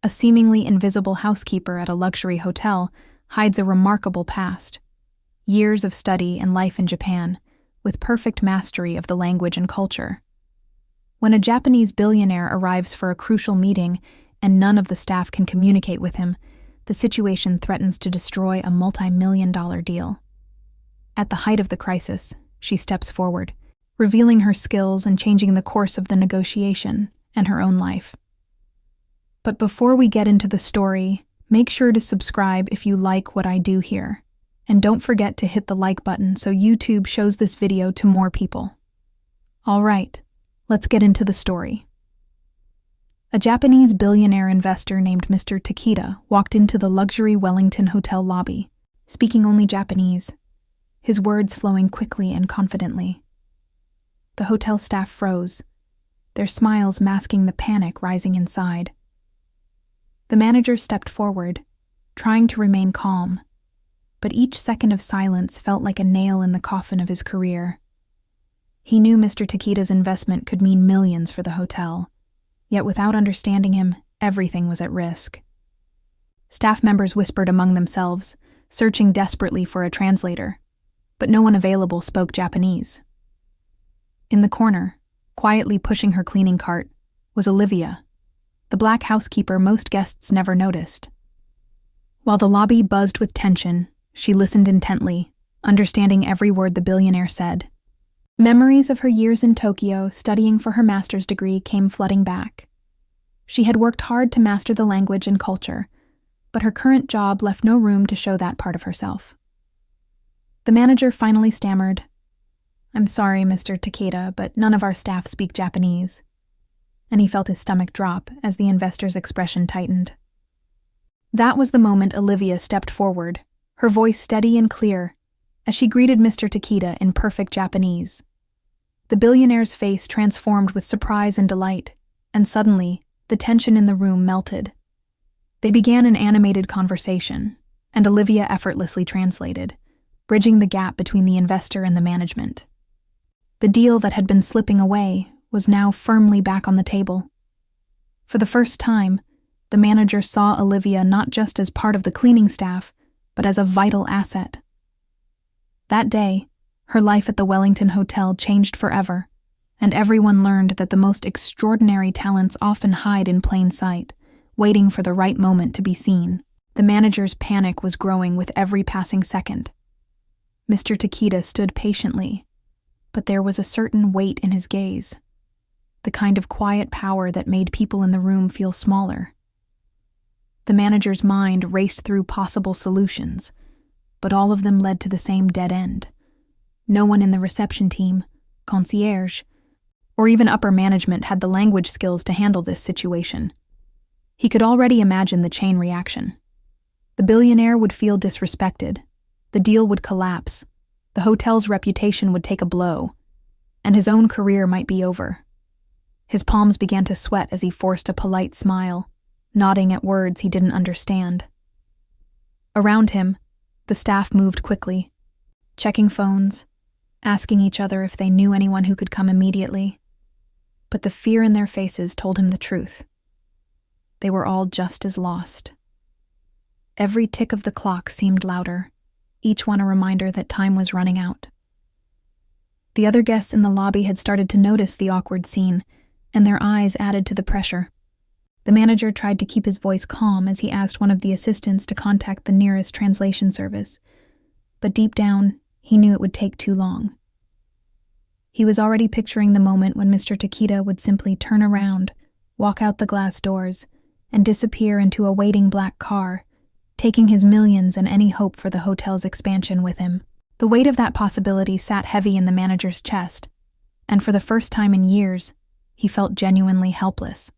a seemingly invisible housekeeper at a luxury hotel, hides a remarkable past. Years of study and life in Japan, with perfect mastery of the language and culture. When a Japanese billionaire arrives for a crucial meeting and none of the staff can communicate with him, the situation threatens to destroy a multi-million-dollar deal. At the height of the crisis, she steps forward, revealing her skills and changing the course of the negotiation and her own life. But before we get into the story, make sure to subscribe if you like what I do here. And don't forget to hit the like button so YouTube shows this video to more people. All right, let's get into the story. A Japanese billionaire investor named Mr. Takeda walked into the luxury Wellington hotel lobby, speaking only Japanese, his words flowing quickly and confidently. The hotel staff froze, their smiles masking the panic rising inside. The manager stepped forward, trying to remain calm, but each second of silence felt like a nail in the coffin of his career. He knew Mr. Takeda's investment could mean millions for the hotel, yet without understanding him, everything was at risk. Staff members whispered among themselves, searching desperately for a translator, but no one available spoke Japanese. In the corner, quietly pushing her cleaning cart, was Olivia, the black housekeeper most guests never noticed. While the lobby buzzed with tension, she listened intently, understanding every word the billionaire said. Memories of her years in Tokyo studying for her master's degree came flooding back. She had worked hard to master the language and culture, but her current job left no room to show that part of herself. The manager finally stammered, "I'm sorry, Mr. Takeda, but none of our staff speak Japanese." And he felt his stomach drop as the investor's expression tightened. That was the moment Olivia stepped forward, her voice steady and clear, as she greeted Mr. Takeda in perfect Japanese. The billionaire's face transformed with surprise and delight, and suddenly, the tension in the room melted. They began an animated conversation, and Olivia effortlessly translated, bridging the gap between the investor and the management. The deal that had been slipping away was now firmly back on the table. For the first time, the manager saw Olivia not just as part of the cleaning staff, but as a vital asset. That day, her life at the Wellington Hotel changed forever, and everyone learned that the most extraordinary talents often hide in plain sight, waiting for the right moment to be seen. The manager's panic was growing with every passing second. Mr. Takeda stood patiently, but there was a certain weight in his gaze, the kind of quiet power that made people in the room feel smaller. The manager's mind raced through possible solutions, but all of them led to the same dead end. No one in the reception team, concierge, or even upper management had the language skills to handle this situation. He could already imagine the chain reaction. The billionaire would feel disrespected, the deal would collapse, the hotel's reputation would take a blow, and his own career might be over. His palms began to sweat as he forced a polite smile, nodding at words he didn't understand. Around him, the staff moved quickly, checking phones, asking each other if they knew anyone who could come immediately. But the fear in their faces told him the truth. They were all just as lost. Every tick of the clock seemed louder, each one a reminder that time was running out. The other guests in the lobby had started to notice the awkward scene, and their eyes added to the pressure. The manager tried to keep his voice calm as he asked one of the assistants to contact the nearest translation service, but deep down, he knew it would take too long. He was already picturing the moment when Mr. Takeda would simply turn around, walk out the glass doors, and disappear into a waiting black car, taking his millions and any hope for the hotel's expansion with him. The weight of that possibility sat heavy in the manager's chest, and for the first time in years, he felt genuinely helpless.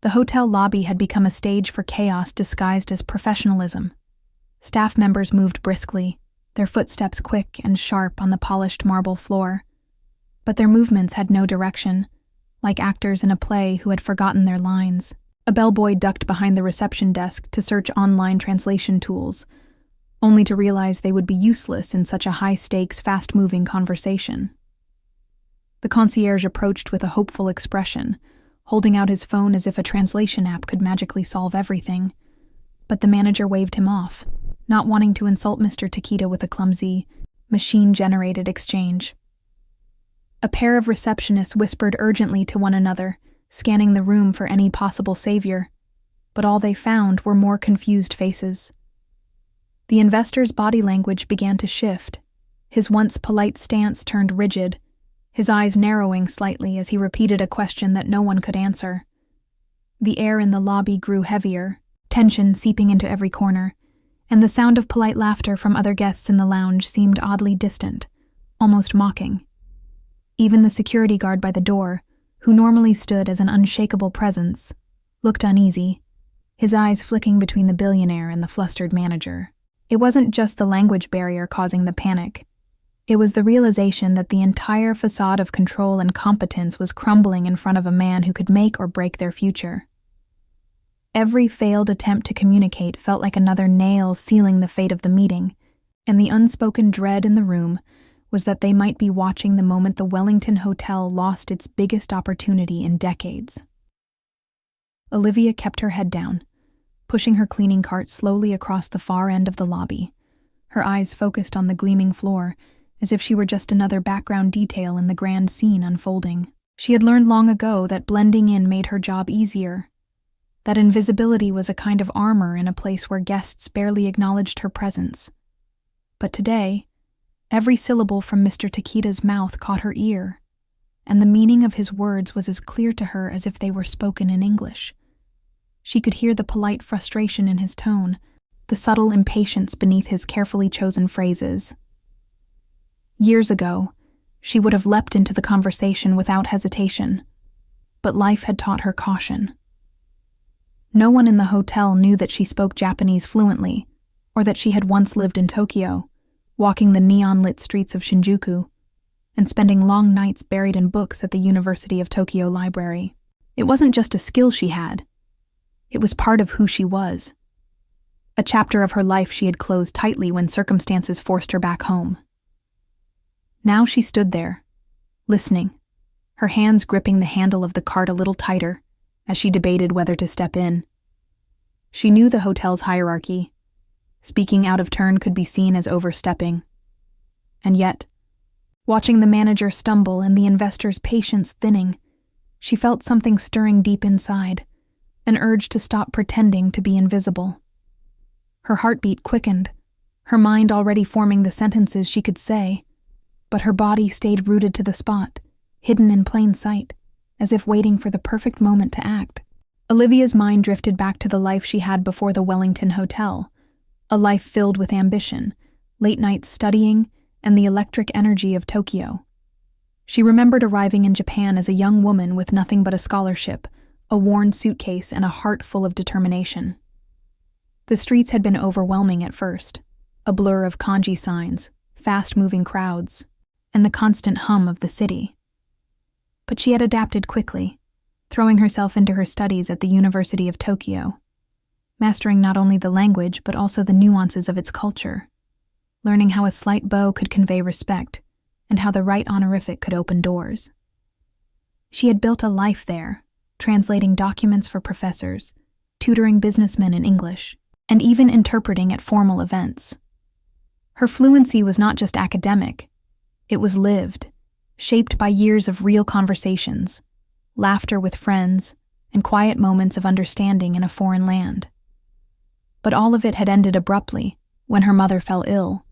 The hotel lobby had become a stage for chaos disguised as professionalism. Staff members moved briskly, their footsteps quick and sharp on the polished marble floor. But their movements had no direction, like actors in a play who had forgotten their lines. A bellboy ducked behind the reception desk to search online translation tools, only to realize they would be useless in such a high-stakes, fast-moving conversation. The concierge approached with a hopeful expression, holding out his phone as if a translation app could magically solve everything. But the manager waved him off, not wanting to insult Mr. Takeda with a clumsy, machine-generated exchange. A pair of receptionists whispered urgently to one another, scanning the room for any possible savior, but all they found were more confused faces. The investor's body language began to shift. His once polite stance turned rigid, his eyes narrowing slightly as he repeated a question that no one could answer. The air in the lobby grew heavier, tension seeping into every corner, and the sound of polite laughter from other guests in the lounge seemed oddly distant, almost mocking. Even the security guard by the door, who normally stood as an unshakable presence, looked uneasy, his eyes flicking between the billionaire and the flustered manager. It wasn't just the language barrier causing the panic. It was the realization that the entire facade of control and competence was crumbling in front of a man who could make or break their future. Every failed attempt to communicate felt like another nail sealing the fate of the meeting, and the unspoken dread in the room was that they might be watching the moment the Wellington Hotel lost its biggest opportunity in decades. Olivia kept her head down, pushing her cleaning cart slowly across the far end of the lobby, her eyes focused on the gleaming floor, as if she were just another background detail in the grand scene unfolding. She had learned long ago that blending in made her job easier, that invisibility was a kind of armor in a place where guests barely acknowledged her presence. But today, every syllable from Mr. Takeda's mouth caught her ear, and the meaning of his words was as clear to her as if they were spoken in English. She could hear the polite frustration in his tone, the subtle impatience beneath his carefully chosen phrases. Years ago, she would have leapt into the conversation without hesitation, but life had taught her caution. No one in the hotel knew that she spoke Japanese fluently, or that she had once lived in Tokyo, walking the neon-lit streets of Shinjuku, and spending long nights buried in books at the University of Tokyo Library. It wasn't just a skill she had. It was part of who she was. A chapter of her life she had closed tightly when circumstances forced her back home. Now she stood there, listening, her hands gripping the handle of the cart a little tighter as she debated whether to step in. She knew the hotel's hierarchy. Speaking out of turn could be seen as overstepping. And yet, watching the manager stumble and the investor's patience thinning, she felt something stirring deep inside, an urge to stop pretending to be invisible. Her heartbeat quickened, her mind already forming the sentences she could say, but her body stayed rooted to the spot, hidden in plain sight, as if waiting for the perfect moment to act. Olivia's mind drifted back to the life she had before the Wellington Hotel, a life filled with ambition, late nights studying, and the electric energy of Tokyo. She remembered arriving in Japan as a young woman with nothing but a scholarship, a worn suitcase, and a heart full of determination. The streets had been overwhelming at first, a blur of kanji signs, fast-moving crowds, and the constant hum of the city. But she had adapted quickly, throwing herself into her studies at the University of Tokyo, mastering not only the language but also the nuances of its culture, learning how a slight bow could convey respect and how the right honorific could open doors. She had built a life there, translating documents for professors, tutoring businessmen in English, and even interpreting at formal events. Her fluency was not just academic, it was lived, shaped by years of real conversations, laughter with friends, and quiet moments of understanding in a foreign land. But all of it had ended abruptly when her mother fell ill,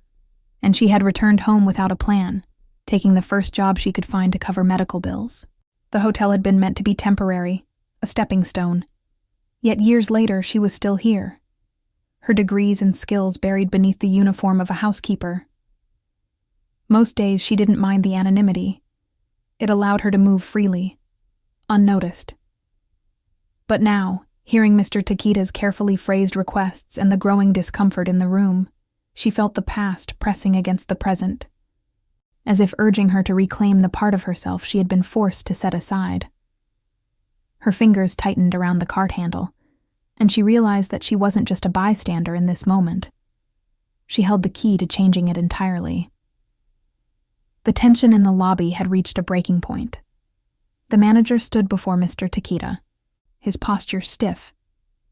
and she had returned home without a plan, taking the first job she could find to cover medical bills. The hotel had been meant to be temporary, a stepping stone. Yet years later, she was still here, her degrees and skills buried beneath the uniform of a housekeeper. Most days she didn't mind the anonymity. It allowed her to move freely, unnoticed. But now, hearing Mr. Takeda's carefully phrased requests and the growing discomfort in the room, she felt the past pressing against the present, as if urging her to reclaim the part of herself she had been forced to set aside. Her fingers tightened around the cart handle, and she realized that she wasn't just a bystander in this moment. She held the key to changing it entirely. The tension in the lobby had reached a breaking point. The manager stood before Mr. Takeda, his posture stiff,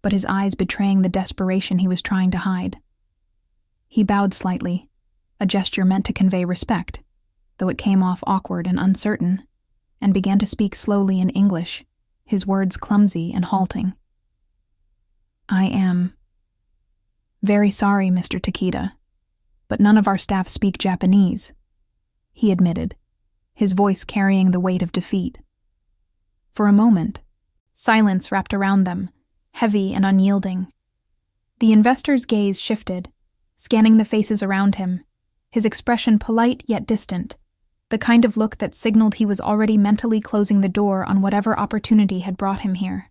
but his eyes betraying the desperation he was trying to hide. He bowed slightly, a gesture meant to convey respect, though it came off awkward and uncertain, and began to speak slowly in English, his words clumsy and halting. "I am very sorry, Mr. Takeda, but none of our staff speak Japanese," he admitted, his voice carrying the weight of defeat. For a moment, silence wrapped around them, heavy and unyielding. The investor's gaze shifted, scanning the faces around him, his expression polite yet distant, the kind of look that signaled he was already mentally closing the door on whatever opportunity had brought him here.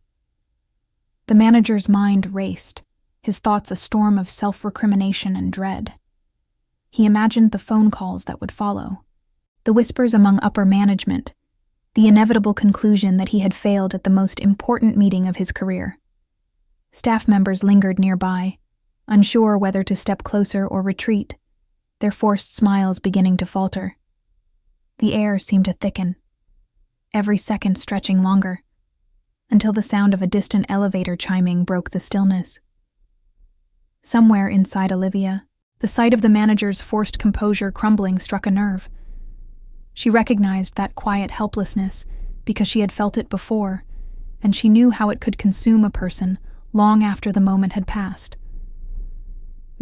The manager's mind raced, his thoughts a storm of self-recrimination and dread. He imagined the phone calls that would follow, the whispers among upper management, the inevitable conclusion that he had failed at the most important meeting of his career. Staff members lingered nearby, unsure whether to step closer or retreat, their forced smiles beginning to falter. The air seemed to thicken, every second stretching longer, until the sound of a distant elevator chiming broke the stillness. Somewhere inside Olivia, the sight of the manager's forced composure crumbling struck a nerve. She recognized that quiet helplessness because she had felt it before, and she knew how it could consume a person long after the moment had passed.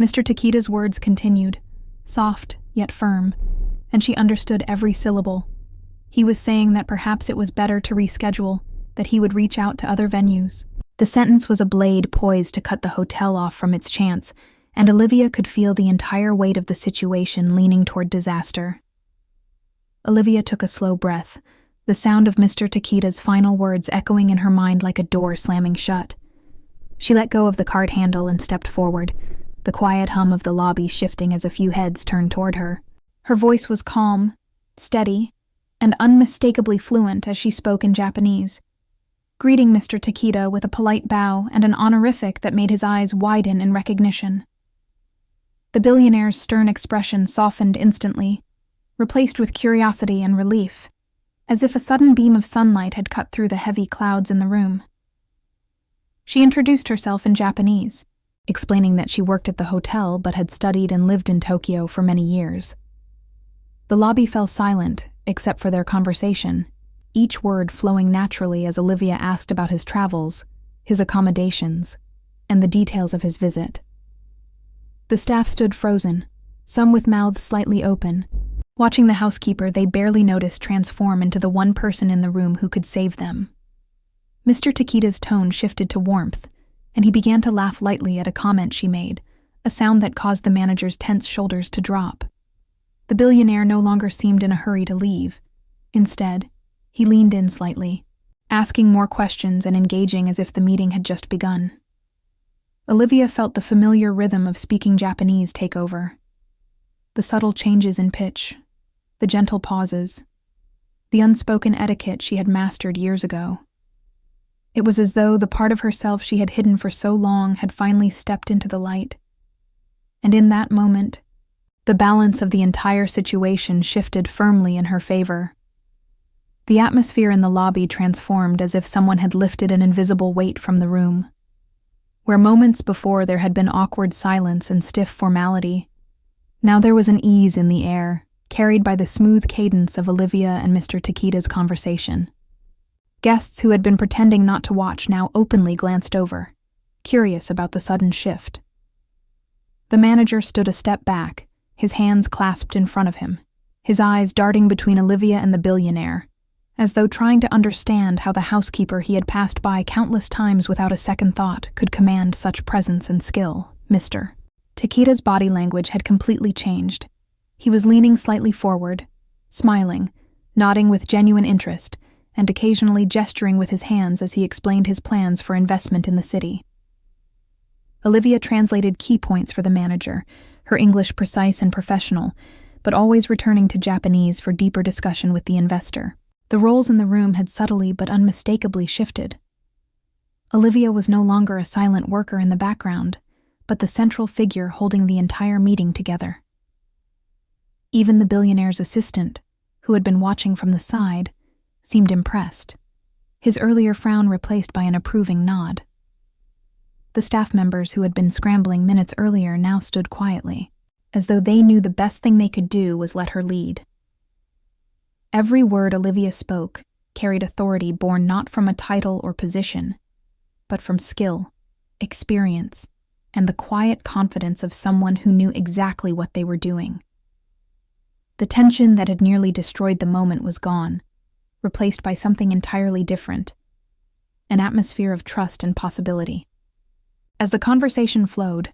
Mr. Takeda's words continued, soft yet firm, and she understood every syllable. He was saying that perhaps it was better to reschedule, that he would reach out to other venues. The sentence was a blade poised to cut the hotel off from its chance, and Olivia could feel the entire weight of the situation leaning toward disaster. Olivia took a slow breath, the sound of Mr. Takeda's final words echoing in her mind like a door slamming shut. She let go of the cart handle and stepped forward, the quiet hum of the lobby shifting as a few heads turned toward her. Her voice was calm, steady, and unmistakably fluent as she spoke in Japanese, greeting Mr. Takeda with a polite bow and an honorific that made his eyes widen in recognition. The billionaire's stern expression softened instantly, replaced with curiosity and relief, as if a sudden beam of sunlight had cut through the heavy clouds in the room. She introduced herself in Japanese, explaining that she worked at the hotel but had studied and lived in Tokyo for many years. The lobby fell silent, except for their conversation, each word flowing naturally as Olivia asked about his travels, his accommodations, and the details of his visit. The staff stood frozen, some with mouths slightly open, watching the housekeeper they barely noticed transform into the one person in the room who could save them. Mr. Takeda's tone shifted to warmth, and he began to laugh lightly at a comment she made, a sound that caused the manager's tense shoulders to drop. The billionaire no longer seemed in a hurry to leave. Instead, he leaned in slightly, asking more questions and engaging as if the meeting had just begun. Olivia felt the familiar rhythm of speaking Japanese take over. The subtle changes in pitch, the gentle pauses, the unspoken etiquette she had mastered years ago. It was as though the part of herself she had hidden for so long had finally stepped into the light. And in that moment, the balance of the entire situation shifted firmly in her favor. The atmosphere in the lobby transformed as if someone had lifted an invisible weight from the room. Where moments before there had been awkward silence and stiff formality, now there was an ease in the air, carried by the smooth cadence of Olivia and Mr. Takeda's conversation. Guests who had been pretending not to watch now openly glanced over, curious about the sudden shift. The manager stood a step back, his hands clasped in front of him, his eyes darting between Olivia and the billionaire, as though trying to understand how the housekeeper he had passed by countless times without a second thought could command such presence and skill. Mr. Takeda's body language had completely changed. He was leaning slightly forward, smiling, nodding with genuine interest, and occasionally gesturing with his hands as he explained his plans for investment in the city. Olivia translated key points for the manager, her English precise and professional, but always returning to Japanese for deeper discussion with the investor. The roles in the room had subtly but unmistakably shifted. Olivia was no longer a silent worker in the background, but the central figure holding the entire meeting together. Even the billionaire's assistant, who had been watching from the side, seemed impressed. his earlier frown replaced by an approving nod. The staff members who had been scrambling minutes earlier now stood quietly, as though they knew the best thing they could do was let her lead. Every word Olivia spoke carried authority born not from a title or position, but from skill, experience, and the quiet confidence of someone who knew exactly what they were doing. The tension that had nearly destroyed the moment was gone, replaced by something entirely different, an atmosphere of trust and possibility. As the conversation flowed,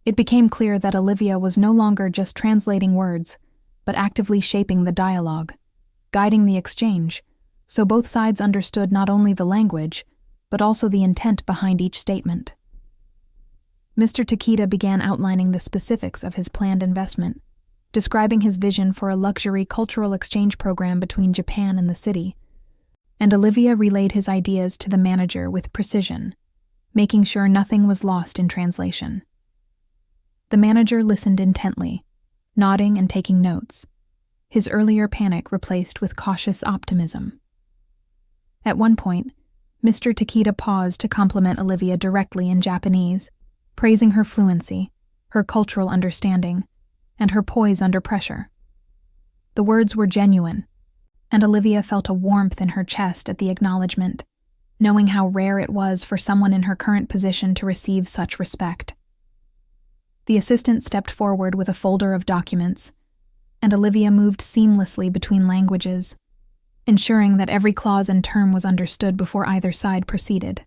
it became clear that Olivia was no longer just translating words, but actively shaping the dialogue, guiding the exchange, so both sides understood not only the language, but also the intent behind each statement. Mr. Takeda began outlining the specifics of his planned investment, describing his vision for a luxury cultural exchange program between Japan and the city, and Olivia relayed his ideas to the manager with precision, making sure nothing was lost in translation. The manager listened intently, nodding and taking notes, his earlier panic replaced with cautious optimism. At one point, Mr. Takeda paused to compliment Olivia directly in Japanese, praising her fluency, her cultural understanding, and her poise under pressure. The words were genuine, and Olivia felt a warmth in her chest at the acknowledgement, knowing how rare it was for someone in her current position to receive such respect. The assistant stepped forward with a folder of documents, and Olivia moved seamlessly between languages, ensuring that every clause and term was understood before either side proceeded.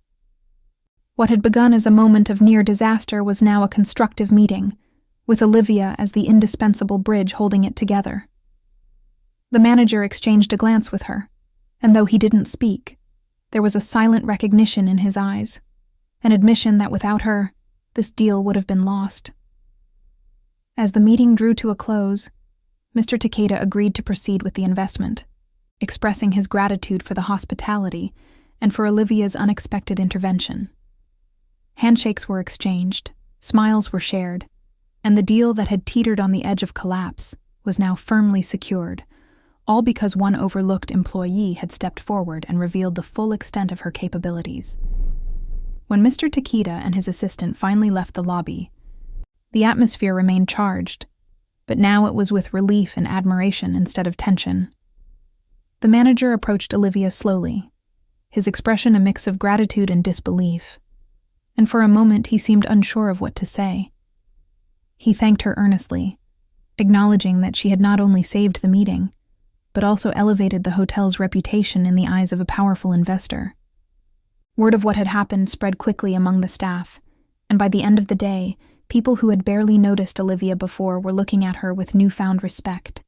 What had begun as a moment of near disaster was now a constructive meeting, with Olivia as the indispensable bridge holding it together. The manager exchanged a glance with her, and though he didn't speak, there was a silent recognition in his eyes, an admission that without her, this deal would have been lost. As the meeting drew to a close, Mr. Takeda agreed to proceed with the investment, expressing his gratitude for the hospitality and for Olivia's unexpected intervention. Handshakes were exchanged, smiles were shared, and the deal that had teetered on the edge of collapse was now firmly secured, all because one overlooked employee had stepped forward and revealed the full extent of her capabilities. When Mr. Takeda and his assistant finally left the lobby, the atmosphere remained charged, but now it was with relief and admiration instead of tension. The manager approached Olivia slowly, his expression a mix of gratitude and disbelief, and for a moment he seemed unsure of what to say. He thanked her earnestly, acknowledging that she had not only saved the meeting, but also elevated the hotel's reputation in the eyes of a powerful investor. Word of what had happened spread quickly among the staff, and by the end of the day, people who had barely noticed Olivia before were looking at her with newfound respect.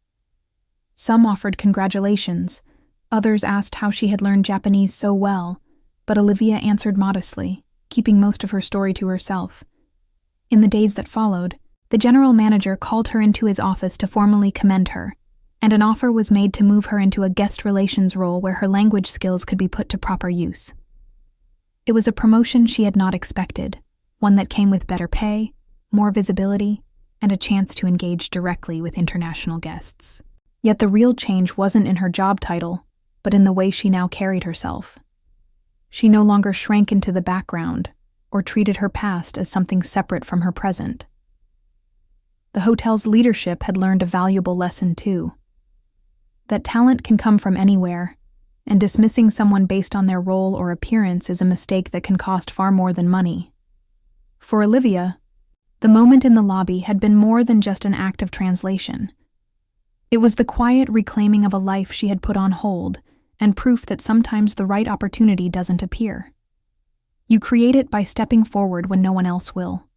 Some offered congratulations, others asked how she had learned Japanese so well, but Olivia answered modestly, keeping most of her story to herself. In the days that followed, the general manager called her into his office to formally commend her, and an offer was made to move her into a guest relations role where her language skills could be put to proper use. It was a promotion she had not expected, one that came with better pay, more visibility, and a chance to engage directly with international guests. Yet the real change wasn't in her job title, but in the way she now carried herself. She no longer shrank into the background or treated her past as something separate from her present. The hotel's leadership had learned a valuable lesson too. That talent can come from anywhere, and dismissing someone based on their role or appearance is a mistake that can cost far more than money. For Olivia, the moment in the lobby had been more than just an act of translation. It was the quiet reclaiming of a life she had put on hold, and proof that sometimes the right opportunity doesn't appear. You create it by stepping forward when no one else will.